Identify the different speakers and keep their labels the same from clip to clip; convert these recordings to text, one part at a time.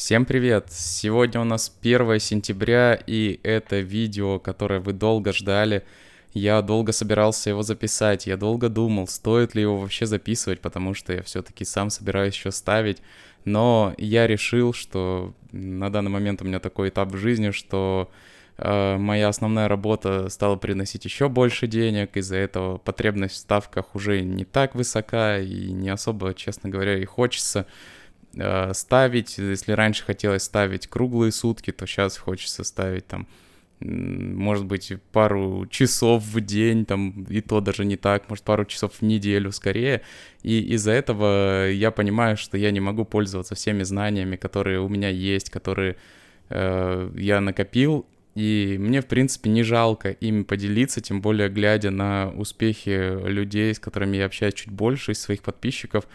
Speaker 1: Всем привет! Сегодня у нас 1 сентября, и это видео, которое вы долго ждали. Я долго собирался его записать, я долго думал, стоит ли его вообще записывать, потому что я все-таки сам собираюсь еще ставить. Но я решил, что на данный момент у меня такой этап в жизни, что моя основная работа стала приносить еще больше денег, из-за этого потребность в ставках уже не так высока, и не особо, честно говоря, и хочется ставить. Если раньше хотелось ставить круглые сутки, то сейчас хочется ставить там, может быть, пару часов в день, там, и то даже не так, может, пару часов в неделю скорее. И из-за этого я понимаю, что я не могу пользоваться всеми знаниями, которые у меня есть, которые я накопил. И мне, в принципе, не жалко ими поделиться, тем более глядя на успехи людей, с которыми я общаюсь чуть больше, из своих подписчиков,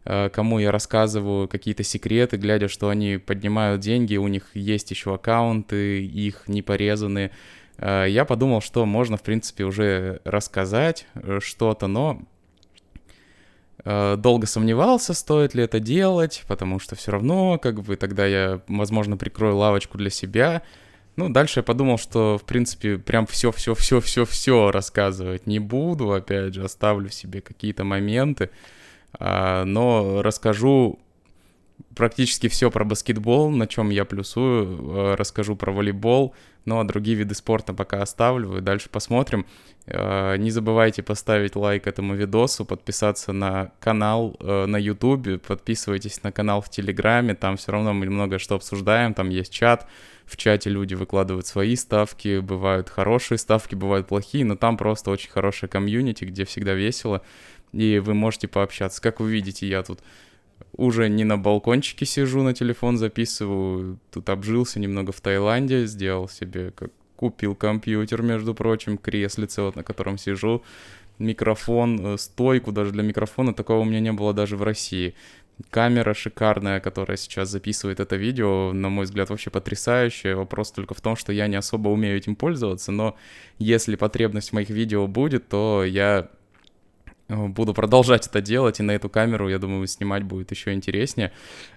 Speaker 1: кому я рассказываю какие-то секреты, глядя, что они поднимают деньги, у них есть еще аккаунты, их не порезаны. Я подумал, что можно, в принципе, уже рассказать что-то, но долго сомневался, стоит ли это делать, потому что все равно, как бы, тогда я, возможно, прикрою лавочку для себя. Ну, дальше я подумал, что, в принципе, прям все рассказывать не буду, опять же, оставлю себе какие-то моменты. Но расскажу практически все про баскетбол, на чем я плюсую, расскажу про волейбол, ну а другие виды спорта пока оставлю, и дальше посмотрим. Не забывайте поставить лайк этому видосу, подписаться на канал на YouTube, подписывайтесь на канал в Телеграме, там все равно мы много что обсуждаем, там есть чат, в чате люди выкладывают свои ставки, бывают хорошие ставки, бывают плохие, но там просто очень хорошая комьюнити, где всегда весело, и вы можете пообщаться. Как вы видите, я тут уже не на балкончике сижу, на телефон записываю, тут обжился немного в Таиланде, сделал себе, купил компьютер, между прочим, креслице, вот на котором сижу, микрофон, стойку даже для микрофона, такого у меня не было даже в России. Камера шикарная, которая сейчас записывает это видео, на мой взгляд, вообще потрясающая. Вопрос только в том, что я не особо умею этим пользоваться, но если потребность в моих видео будет, то я буду продолжать это делать, и на эту камеру, я думаю, снимать будет еще интереснее.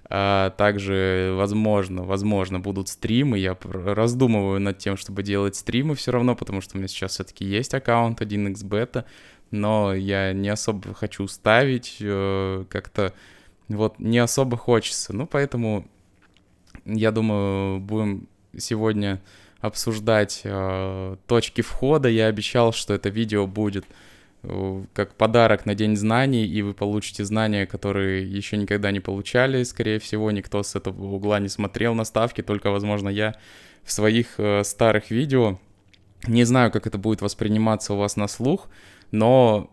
Speaker 1: Также, возможно, будут стримы. Я раздумываю над тем, чтобы делать стримы все равно, потому что у меня сейчас все-таки есть аккаунт 1xbeta, но я не особо хочу ставить, как-то вот не особо хочется. Ну, поэтому, я думаю, будем сегодня обсуждать точки входа. Я обещал, что это видео будет как подарок на День знаний, и вы получите знания, которые еще никогда не получали, скорее всего, никто с этого угла не смотрел на ставки, только, возможно, я в своих старых видео. Не знаю, как это будет восприниматься у вас на слух, но,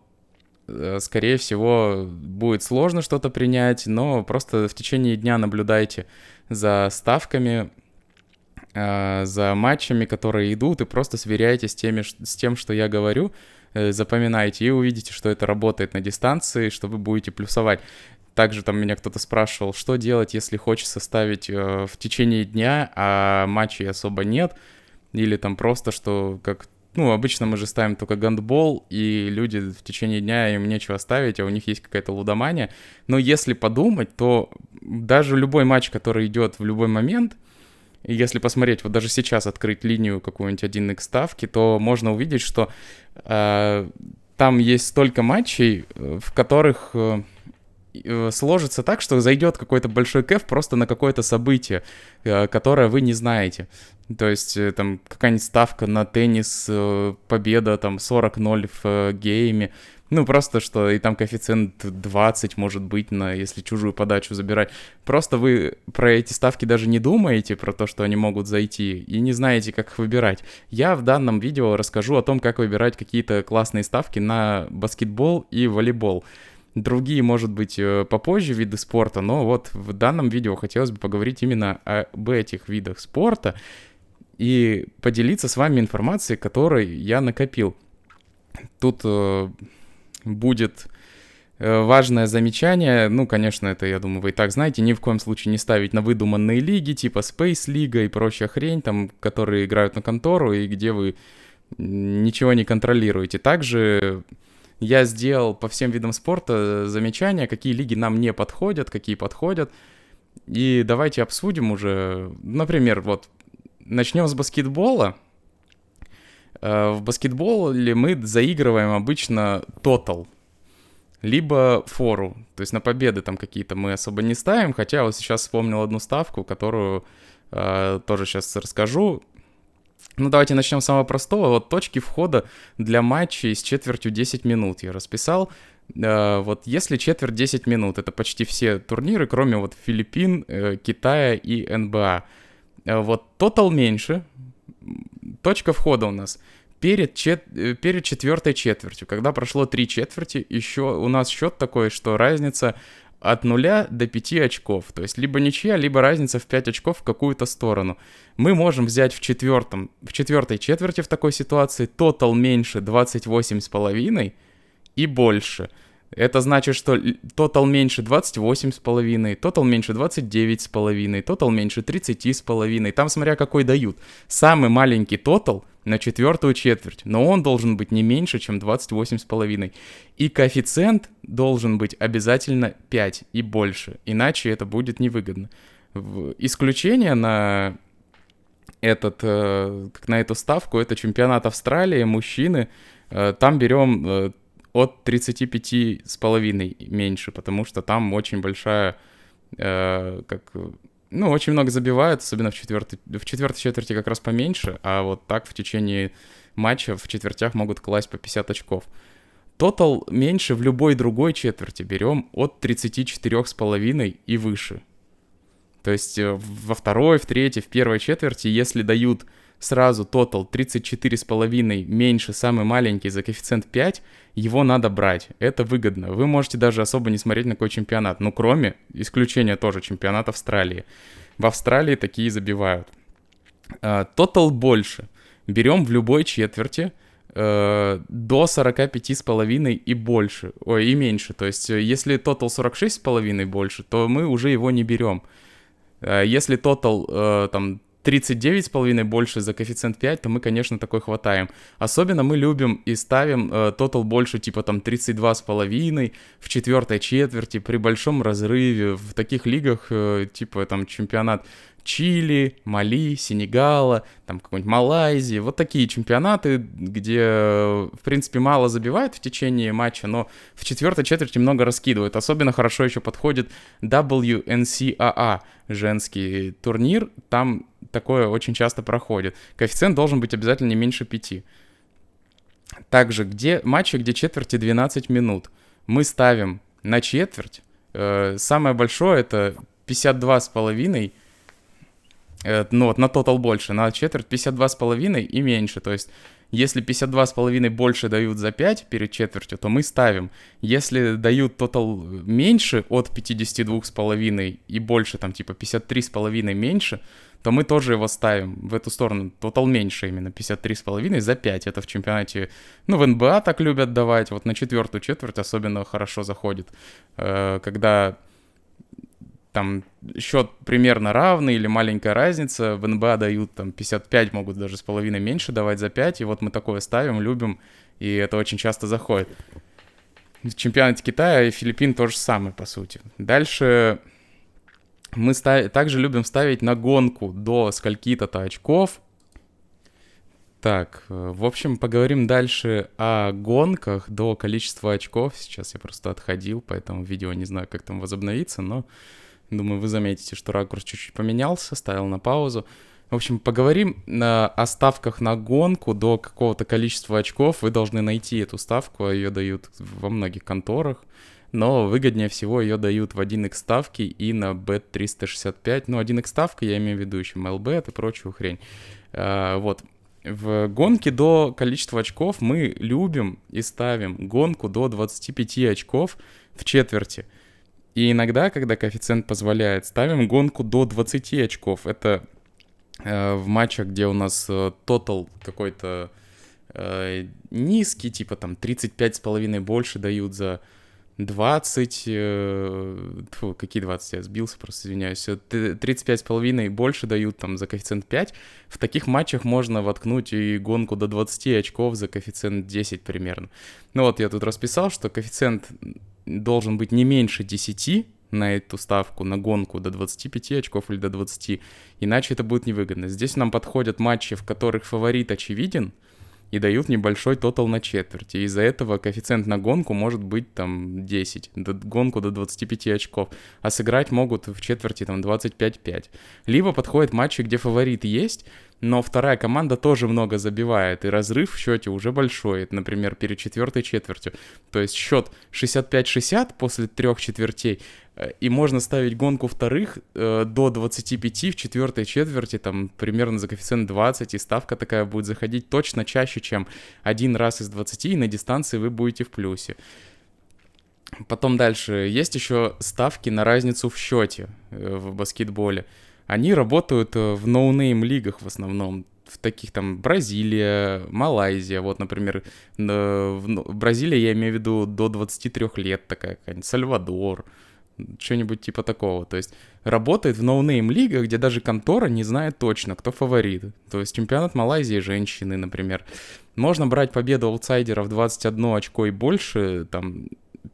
Speaker 1: скорее всего, будет сложно что-то принять, но просто в течение дня наблюдайте за ставками, за матчами, которые идут, и просто сверяйтесь с тем, что я говорю, запоминайте, и увидите, что это работает на дистанции, что вы будете плюсовать. Также там меня кто-то спрашивал, что делать, если хочется ставить в течение дня, а матчей особо нет, или там просто, что как... Ну, обычно мы же ставим только гандбол, и люди в течение дня, им нечего ставить, а у них есть какая-то лудомания. Но если подумать, то даже любой матч, который идет в любой момент, и если посмотреть, вот даже сейчас открыть линию какую-нибудь 1x ставки, то можно увидеть, что там есть столько матчей, в которых сложится так, что зайдет какой-то большой кэф просто на какое-то событие, которое вы не знаете. То есть там какая-нибудь ставка на теннис, победа там 40-0 в гейме. Ну, просто что и там коэффициент 20 может быть, если чужую подачу забирать. Просто вы про эти ставки даже не думаете, про то, что они могут зайти, и не знаете, как их выбирать. Я в данном видео расскажу о том, как выбирать какие-то классные ставки на баскетбол и волейбол. Другие, может быть, попозже виды спорта, но вот в данном видео хотелось бы поговорить именно об этих видах спорта и поделиться с вами информацией, которую я накопил. Тут будет важное замечание, ну, конечно, это, я думаю, вы и так знаете, ни в коем случае не ставить на выдуманные лиги, типа Space Лига и прочая хрень, там, которые играют на контору и где вы ничего не контролируете. Также я сделал по всем видам спорта замечания, какие лиги нам не подходят, какие подходят. И давайте обсудим уже, например, вот начнем с баскетбола. В баскетболе мы заигрываем обычно тотал, либо фору. То есть на победы там какие-то мы особо не ставим, хотя вот сейчас вспомнил одну ставку, которую тоже сейчас расскажу. Ну, давайте начнем с самого простого. Вот точки входа для матчей с четвертью 10 минут я расписал. Вот если четверть 10 минут, это почти все турниры, кроме вот Филиппин, Китая и НБА. Вот тотал меньше. Точка входа у нас перед четвертой четвертью. Когда прошло 3 четверти, еще у нас счет такой, что разница от 0 до 5 очков. То есть либо ничья, либо разница в 5 очков в какую-то сторону. Мы можем взять в четвертой четверти в такой ситуации тотал меньше 28,5 и больше. Это значит, что тотал меньше 28,5, тотал меньше 29,5, тотал меньше 30,5. Там смотря какой дают. Самый маленький тотал на четвертую четверть, но он должен быть не меньше, чем 28,5. И коэффициент должен быть обязательно 5 и больше, иначе это будет невыгодно. Исключение на эту ставку — это чемпионат Австралии, мужчины. Там берем от 35,5 меньше, потому что там очень большая, очень много забивают, особенно в четвертой четверти как раз поменьше, а вот так в течение матча в четвертях могут класть по 50 очков. Тотал меньше в любой другой четверти берем от 34,5 и выше. То есть во второй, в третьей, в первой четверти, если дают сразу тотал 34,5 меньше, самый маленький за коэффициент 5, его надо брать. Это выгодно. Вы можете даже особо не смотреть на какой чемпионат. Ну, кроме исключения тоже чемпионат Австралии. В Австралии такие забивают. Тотал больше. Берем в любой четверти до 45,5 и больше. И меньше. То есть если тотал 46,5 больше, то мы уже его не берем. Если тотал там 39,5 больше за коэффициент 5, то мы, конечно, такой хватаем. Особенно мы любим и ставим тотал больше, типа там 32,5 в четвертой четверти при большом разрыве. В таких лигах, типа там чемпионат Чили, Мали, Сенегала, там какой-нибудь Малайзии. Вот такие чемпионаты, где, в принципе, мало забивают в течение матча, но в четвертой четверти много раскидывают. Особенно хорошо еще подходит WNCAA, женский турнир. Там такое очень часто проходит. Коэффициент должен быть обязательно не меньше 5. Также матчи, где четверти 12 минут, мы ставим на четверть. Самое большое — это 52,5. Ну вот на тотал больше, на четверть 52,5 и меньше. То есть если 52,5 больше дают за 5 перед четвертью, то мы ставим. Если дают тотал меньше от 52,5 и больше, там типа 53,5 меньше, то мы тоже его ставим в эту сторону. Тотал меньше именно, 53,5 за 5. Это в чемпионате, в НБА так любят давать. Вот на четвертую четверть особенно хорошо заходит. Когда там счет примерно равный или маленькая разница, в НБА дают там 55, могут даже с половиной меньше давать за 5, и вот мы такое ставим, любим, и это очень часто заходит. В чемпионате Китая и Филиппин то же самое, по сути. Дальше мы также любим ставить на гонку до скольки-то очков. Так, в общем, поговорим дальше о гонках до количества очков. Сейчас я просто отходил, поэтому видео не знаю, как там возобновиться, но думаю, вы заметите, что ракурс чуть-чуть поменялся, ставил на паузу. В общем, поговорим о ставках на гонку до какого-то количества очков. Вы должны найти эту ставку, ее дают во многих конторах, но выгоднее всего ее дают в 1x ставки и на Bet365. 1x ставка, я имею в виду еще MLBet и прочую хрень. Вот. В гонке до количества очков мы любим и ставим гонку до 25 очков в четверти. И иногда, когда коэффициент позволяет, ставим гонку до 20 очков. Это в матчах, где у нас тотал какой-то низкий, типа там 35,5 больше дают за 20, какие 20, я сбился, просто извиняюсь, 35,5 больше дают там за коэффициент 5, в таких матчах можно воткнуть и гонку до 20 очков за коэффициент 10 примерно. Ну вот я тут расписал, что коэффициент должен быть не меньше 10 на эту ставку, на гонку до 25 очков или до 20, иначе это будет невыгодно. Здесь нам подходят матчи, в которых фаворит очевиден, и дают небольшой тотал на четверть. И из-за этого коэффициент на гонку может быть там 10, гонку до 25 очков, а сыграть могут в четверти там 25-5. Либо подходят матчи, где фаворит есть, но вторая команда тоже много забивает, и разрыв в счете уже большой. Это, например, перед четвертой четвертью. То есть счет 65-60 после 3 четвертей, и можно ставить гонку вторых до 25 в четвертой четверти, там примерно за коэффициент 20, и ставка такая будет заходить точно чаще, чем один раз из 20, и на дистанции вы будете в плюсе. Потом дальше. Есть еще ставки на разницу в счете в баскетболе. Они работают в ноунейм лигах в основном. В таких там Бразилия, Малайзия, вот, например, в Бразилии я имею в виду до 23 лет такая какая-нибудь, Сальвадор, что-нибудь типа такого. То есть работает в ноунейм лигах, где даже контора не знает точно, кто фаворит. То есть чемпионат Малайзии женщины, например. Можно брать победу аутсайдеров 21 очко и больше, там,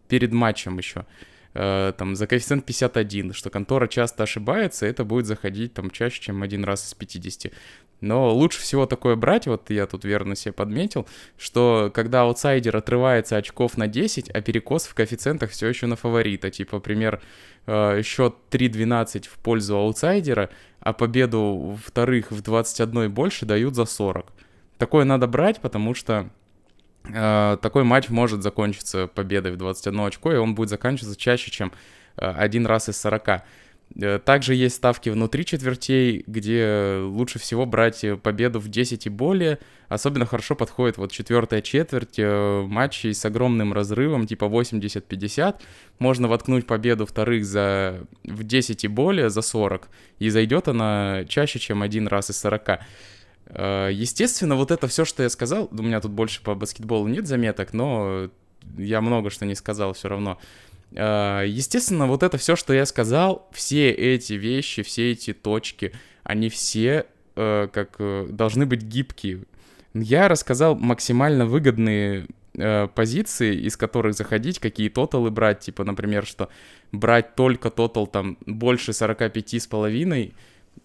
Speaker 1: перед матчем еще. Там за коэффициент 51, что контора часто ошибается, это будет заходить там чаще, чем один раз из 50. Но лучше всего такое брать, вот я тут верно себе подметил, что когда аутсайдер отрывается очков на 10, а перекос в коэффициентах все еще на фаворита. Типа, например, счет 3-12 в пользу аутсайдера, а победу вторых в 21 и больше дают за 40. Такое надо брать, потому что такой матч может закончиться победой в 21 очко, и он будет заканчиваться чаще, чем один раз из 40. Также есть ставки внутри четвертей, где лучше всего брать победу в 10 и более. Особенно хорошо подходит вот четвертая четверть, матчей с огромным разрывом, типа 80-50. Можно воткнуть победу вторых в 10 и более за 40, и зайдет она чаще, чем один раз из 40. Естественно, вот это все, что я сказал, у меня тут больше по баскетболу нет заметок, но я много что не сказал все равно. Естественно, вот это все, что я сказал, все эти вещи, все эти точки, они все должны быть гибкие. Я рассказал максимально выгодные позиции, из которых заходить, какие тоталы брать, типа, например, что брать только тотал там больше 45,5,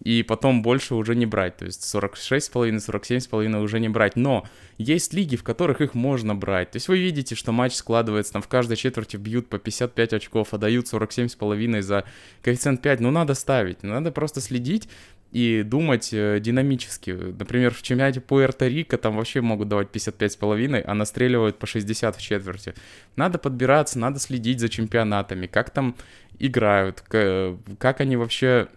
Speaker 1: и потом больше уже не брать, то есть 46,5, 47,5 уже не брать. Но есть лиги, в которых их можно брать. То есть вы видите, что матч складывается, там в каждой четверти бьют по 55 очков, а дают 47,5 за коэффициент 5. Ну надо ставить, надо просто следить и думать динамически. Например, в чемпионате Пуэрто-Рико там вообще могут давать 55,5, а настреливают по 60 в четверти. Надо подбираться, надо следить за чемпионатами, как там играют, как они вообще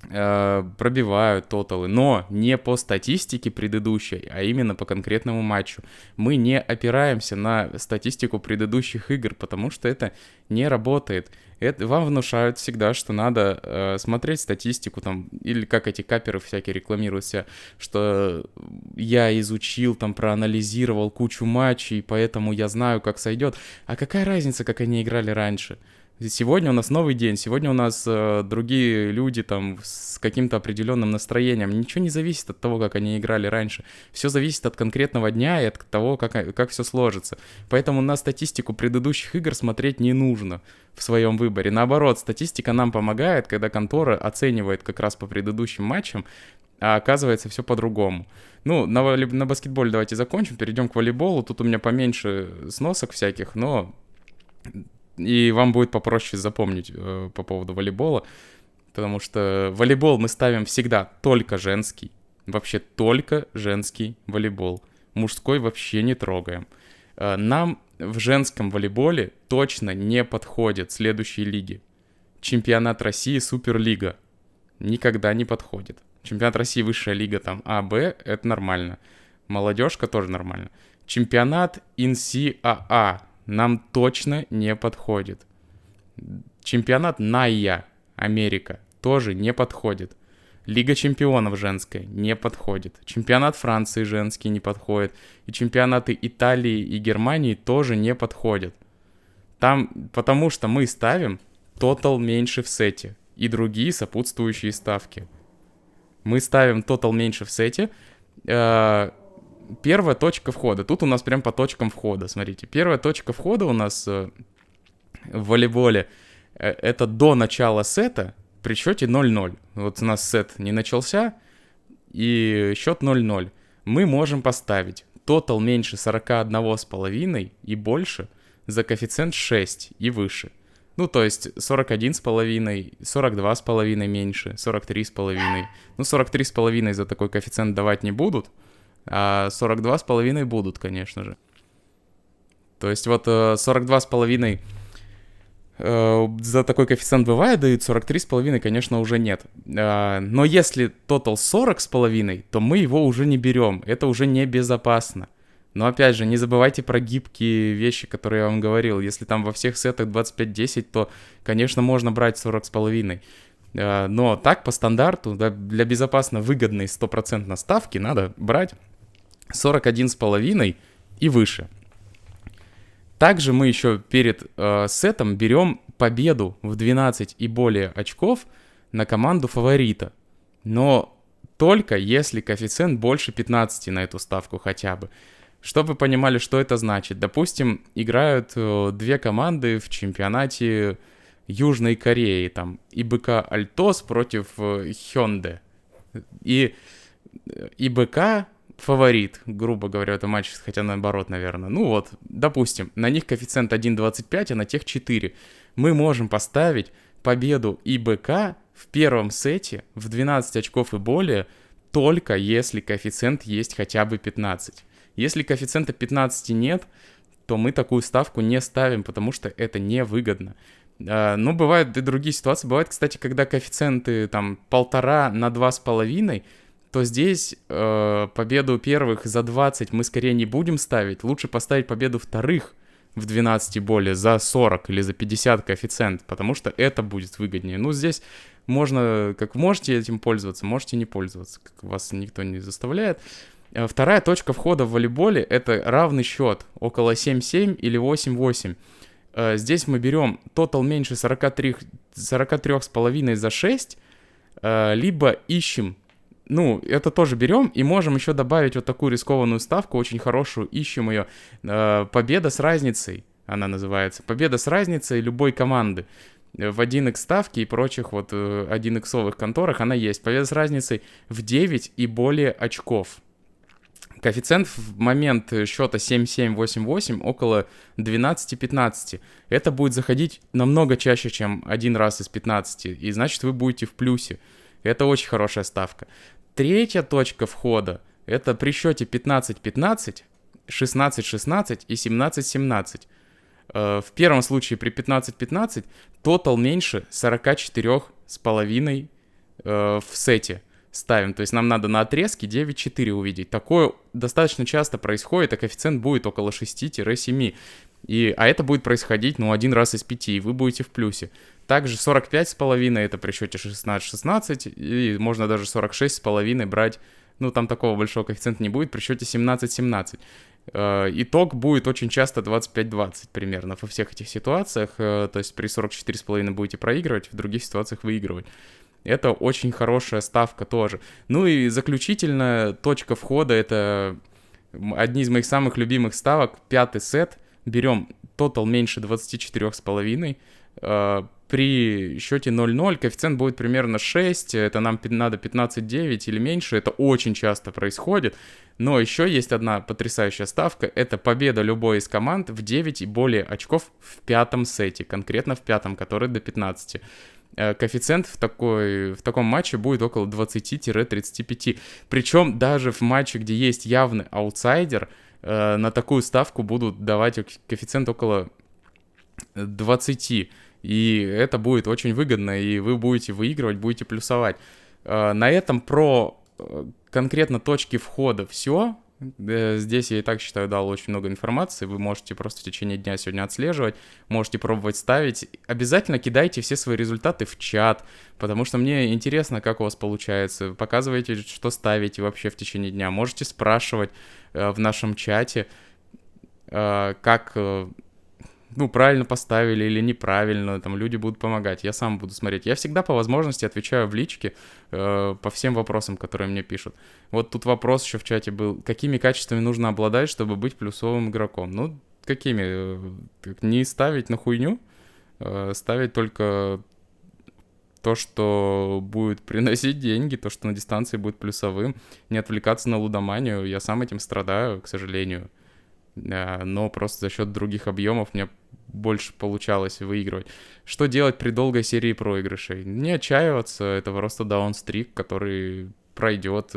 Speaker 1: пробивают тоталы, но не по статистике предыдущей, а именно по конкретному матчу. Мы не опираемся на статистику предыдущих игр, потому что это не работает. Вам внушают всегда, что надо смотреть статистику, там, или как эти каперы всякие рекламируют себя, что я изучил, там, проанализировал кучу матчей, поэтому я знаю, как сойдет. А какая разница, как они играли раньше? Сегодня у нас новый день, сегодня у нас другие люди там с каким-то определенным настроением. Ничего не зависит от того, как они играли раньше. Все зависит от конкретного дня и от того, как все сложится. Поэтому на статистику предыдущих игр смотреть не нужно в своем выборе. Наоборот, статистика нам помогает, когда контора оценивает как раз по предыдущим матчам, а оказывается все по-другому. Ну, на баскетболе давайте закончим, перейдем к волейболу. Тут у меня поменьше сносок всяких, но... И вам будет попроще запомнить по поводу волейбола, потому что волейбол мы ставим всегда только женский, вообще только женский волейбол. Мужской вообще не трогаем. Нам в женском волейболе точно не подходят следующие лиги. Чемпионат России, Суперлига. Никогда не подходит. Чемпионат России, высшая лига, там А, Б, это нормально. Молодежка тоже нормально. Чемпионат NCAA нам точно не подходит. Чемпионат НАЯ, Америка, тоже не подходит. Лига чемпионов женская не подходит. Чемпионат Франции женский не подходит. И чемпионаты Италии и Германии тоже не подходят. Там, потому что мы ставим тотал меньше в сете и другие сопутствующие ставки. Мы ставим тотал меньше в сете. Первая точка входа. Тут у нас прям по точкам входа, смотрите. Первая точка входа у нас в волейболе Это до начала сета при счете 0-0. Вот у нас сет не начался, и счет 0-0. Мы можем поставить тотал меньше 41,5 и больше за коэффициент 6 и выше. Ну, то есть 41,5, 42,5 меньше, 43,5. Ну, 43,5 за такой коэффициент давать не будут, а 42,5 будут, конечно же. То есть вот 42,5 за такой коэффициент бывает, дают 43,5, конечно, уже нет. Но если тотал 40,5, то мы его уже не берем. Это уже небезопасно. Но опять же, не забывайте про гибкие вещи, которые я вам говорил. Если там во всех сетах 25-10, то, конечно, можно брать 40,5. Но так, по стандарту, да, для безопасно выгодной 100% ставки надо брать 41,5 и выше. Также мы еще перед сетом берем победу в 12 и более очков на команду фаворита. Но только если коэффициент больше 15 на эту ставку хотя бы. Чтобы вы понимали, что это значит. Допустим, играют две команды в чемпионате Южной Кореи. Там ИБК Альтос против Hyundai. И ИБК фаворит, грубо говоря, это матч, хотя наоборот, наверное. Ну вот, допустим, на них коэффициент 1,25, а на тех 4. Мы можем поставить победу ИБК в первом сете в 12 очков и более, только если коэффициент есть хотя бы 15. Если коэффициента 15 нет, то мы такую ставку не ставим, потому что это невыгодно. Но бывают и другие ситуации. Бывает, кстати, когда коэффициенты там 1,5 на 2,5, то здесь победу первых за 20 мы скорее не будем ставить. Лучше поставить победу вторых в 12 и более за 40 или за 50 коэффициент, потому что это будет выгоднее. Ну, здесь можно, как можете этим пользоваться, можете не пользоваться, как вас никто не заставляет. Вторая точка входа в волейболе — это равный счет, около 7-7 или 8-8. Здесь мы берем тотал меньше 43,5 за 6, либо ищем, ну, это тоже берем и можем еще добавить вот такую рискованную ставку, очень хорошую, ищем ее, победа с разницей, она называется, победа с разницей любой команды. В 1x ставке и прочих вот 1x-овых конторах она есть. Победа с разницей в 9 и более очков. Коэффициент в момент счета 7-7, 8-8 около 12-15. Это будет заходить намного чаще, чем один раз из 15. И значит, вы будете в плюсе. Это очень хорошая ставка. Третья точка входа — это при счете 15-15, 16-16 и 17-17. В первом случае при 15-15 тотал меньше 44,5 в сете ставим. То есть нам надо на отрезке 9-4 увидеть. Такое достаточно часто происходит, а коэффициент будет около 6-7. А это будет происходить, ну, один раз из 5, и вы будете в плюсе. Также 45,5 это при счете 16-16, и можно даже 46,5 брать. Ну, там такого большого коэффициента не будет, при счете 17-17. Итог будет очень часто 25-20 примерно во всех этих ситуациях. То есть при 44,5 будете проигрывать, в других ситуациях выигрывать. Это очень хорошая ставка тоже. Ну и заключительная точка входа — это одни из моих самых любимых ставок. Пятый сет. Берем тотал меньше 24,5. При счете 0-0 коэффициент будет примерно 6, это нам надо 15-9 или меньше, это очень часто происходит. Но еще есть одна потрясающая ставка, это победа любой из команд в 9 и более очков в пятом сете, конкретно в пятом, который до 15. Коэффициент в таком матче будет около 20-35. Причем даже в матче, где есть явный аутсайдер, на такую ставку будут давать коэффициент около 20. И это будет очень выгодно, и вы будете выигрывать, будете плюсовать. На этом про конкретно точки входа все. Здесь я и так считаю, дал очень много информации. Вы можете просто в течение дня сегодня отслеживать, можете пробовать ставить. Обязательно кидайте все свои результаты в чат, потому что мне интересно, как у вас получается. Показывайте, что ставите вообще в течение дня. Можете спрашивать в нашем чате, как... ну, правильно поставили или неправильно, там люди будут помогать, я сам буду смотреть. Я всегда по возможности отвечаю в личке по всем вопросам, которые мне пишут. Вот тут вопрос еще в чате был, какими качествами нужно обладать, чтобы быть плюсовым игроком? Ну, какими? Не ставить на хуйню, ставить только то, что будет приносить деньги, то, что на дистанции будет плюсовым, не отвлекаться на лудоманию. Я сам этим страдаю, к сожалению. Но просто за счет других объемов мне больше получалось выигрывать. Что делать при долгой серии проигрышей? Не отчаиваться, это просто даунстрик, который пройдет,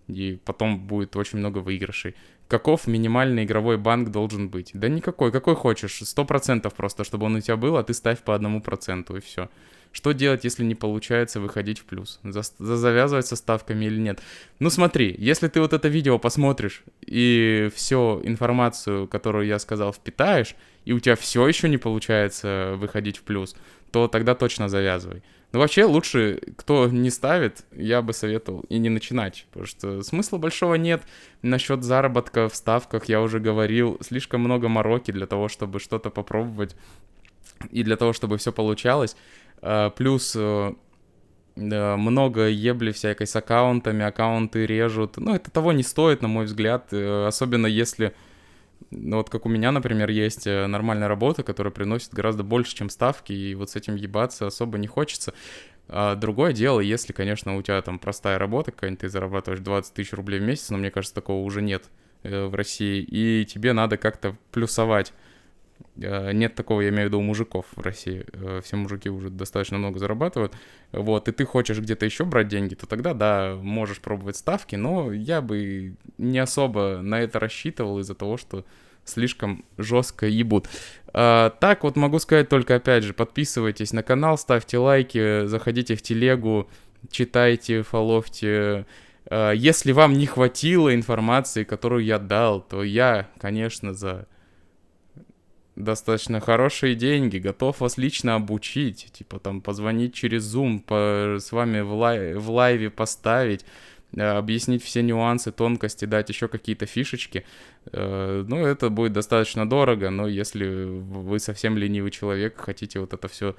Speaker 1: и потом будет очень много выигрышей. Каков минимальный игровой банк должен быть? Да никакой, какой хочешь, 100% просто, чтобы он у тебя был, а ты ставь по 1%, и все. Что делать, если не получается выходить в плюс? Завязывать со ставками или нет? Ну смотри, если ты вот это видео посмотришь и всю информацию, которую я сказал, впитаешь, и у тебя все еще не получается выходить в плюс, то тогда точно завязывай. Но вообще лучше, кто не ставит, я бы советовал и не начинать, потому что смысла большого нет. Насчет заработка в ставках я уже говорил, слишком много мороки для того, чтобы что-то попробовать и для того, чтобы все получалось. Плюс много ебли всякой с аккаунтами, аккаунты режут. Ну, это того не стоит, на мой взгляд, особенно если, ну, вот как у меня, например, есть нормальная работа, которая приносит гораздо больше, чем ставки, и вот с этим ебаться особо не хочется. Другое дело, если, конечно, у тебя там простая работа какая-нибудь, ты зарабатываешь 20 тысяч рублей в месяц, но мне кажется, такого уже нет в России, и тебе надо как-то плюсовать. Нет такого, я имею в виду, у мужиков в России. Все мужики уже достаточно много зарабатывают. Вот, и ты хочешь где-то еще брать деньги, то тогда, да, можешь пробовать ставки, но я бы не особо на это рассчитывал из-за того, что слишком жестко ебут. Так вот могу сказать только, опять же, подписывайтесь на канал, ставьте лайки, заходите в телегу, читайте, фоловьте. Если вам не хватило информации, которую я дал, то я, конечно, за достаточно хорошие деньги, готов вас лично обучить, типа там позвонить через Zoom, с вами в лайве поставить, объяснить все нюансы, тонкости, дать еще какие-то фишечки. Ну, это будет достаточно дорого, но если вы совсем ленивый человек, хотите вот это все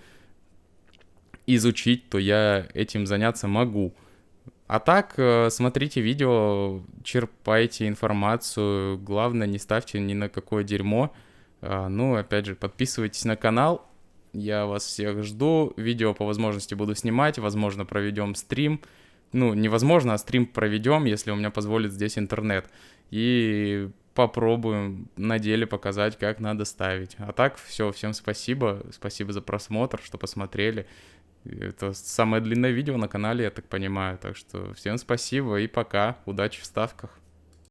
Speaker 1: изучить, то я этим заняться могу. А так, смотрите видео, черпайте информацию, главное, не ставьте ни на какое дерьмо. Ну, опять же, подписывайтесь на канал, я вас всех жду, видео по возможности буду снимать, возможно, проведем стрим, ну, невозможно, а стрим проведем, если у меня позволит здесь интернет, и попробуем на деле показать, как надо ставить. А так, все, всем спасибо за просмотр, что посмотрели, это самое длинное видео на канале, я так понимаю, так что всем спасибо и пока, удачи в ставках.